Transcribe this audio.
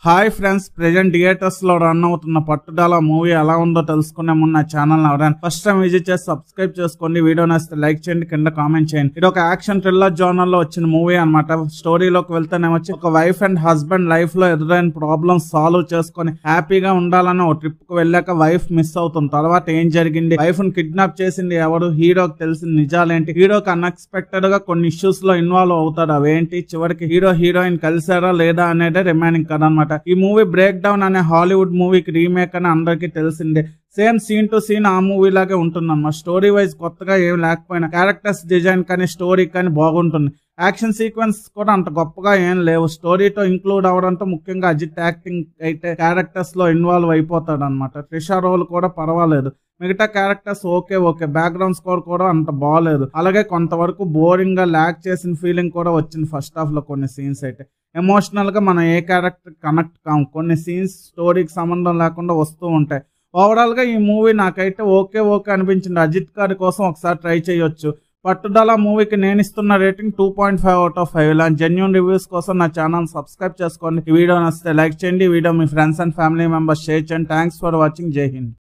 Hi friends, present theatres లో run అవుతున్న పట్టుదల మూవీ ఎలా ఉందో తెలుసుకునే ముందు నా ఛానల్ ఎవరైనా ఫస్ట్ టైం విజిట్ చేసి సబ్స్క్రైబ్ చేసుకోండి. వీడియో నచ్చితే లైక్ చేయండి, కింద కామెంట్ చేయండి. ఇది ఒక యాక్షన్ థ్రిల్లర్ జోనర్ లో వచ్చిన మూవీ అన్నమాట. స్టోరీలోకి వెళ్తేనేమొచ్చి ఒక వైఫ్ అండ్ హస్బెండ్ లైఫ్ లో ఎదురైన ప్రాబ్లమ్స్ సాల్వ్ చేసుకొని హ్యాపీగా ఉండాలని ఒక ట్రిప్ కు వెళ్ళాక వైఫ్ మిస్ అవుతుంది. తర్వాత ఏం జరిగింది, వైఫ్ ని కిడ్నాప్ చేసింది ఎవరు, హీరోకి తెలిసిన నిజాలేంటి, హీరోకి అన్ఎక్స్పెక్టెడ్ గా కొన్ని ఇష్యూస్ లో ఇన్వాల్వ్ అవుతాడు, అవేంటి, చివరికి హీరో హీరోయిన్ కలిసారా లేదా అనేదే రిమైనింగ్ కథ అనమాట. ఈ మూవీ బ్రేక్ డౌన్ అనే హాలీవుడ్ మూవీకి రీమేక్ అని అందరికీ తెలిసిందే. సేమ్ సీన్ టు సీన్ ఆ మూవీ లాగే ఉంటుందన్నమాట. స్టోరీ వైజ్ కొత్తగా ఏం లేకపోయినా క్యారెక్టర్స్ డిజైన్ కానీ స్టోరీ కానీ బాగుంటుంది. యాక్షన్ సీక్వెన్స్ కూడా అంత గొప్పగా ఏం లేవు. స్టోరీతో ఇంక్లూడ్ అవడంతో ముఖ్యంగా అజిత్ యాక్టింగ్ అయితే క్యారెక్టర్స్ లో ఇన్వాల్వ్ అయిపోతాడు అనమాట. త్రిషా రోల్ కూడా పర్వాలేదు, మిగతా క్యారెక్టర్స్ ఓకే. బ్యాక్గ్రౌండ్ స్కోర్ కూడా అంత బాగలేదు. అలాగే కొంతవరకు బోరింగ్ గా ల్యాక్ చేసిన ఫీలింగ్ కూడా వచ్చింది ఫస్ట్ హాఫ్ లో. కొన్ని సీన్స్ అయితే ఎమోషనల్ గా మనం ఏ క్యారెక్టర్ కనెక్ట్ కాము. కొన్ని సీన్స్ స్టోరీకి సంబంధం లేకుండా వస్తూ ఉంటాయి. ఓవరాల్ గా ఈ మూవీ నాకైతే ఓకే అనిపించింది. అజిత్ గారి కోసం ఒకసారి ట్రై చేయొచ్చు. పట్టుదల మూవీకి నేను ఇస్తున్న రేటింగ్ 2.5/5. ఇలాంటి జెన్యూన్ రివ్యూస్ కోసం నా ఛానల్ సబ్స్క్రైబ్ చేసుకోండి. ఈ వీడియో నచ్చితే లైక్ చేయండి. ఈ వీడియో మీ friends and family members share చేయండి. Thanks for watching. జై హింద్.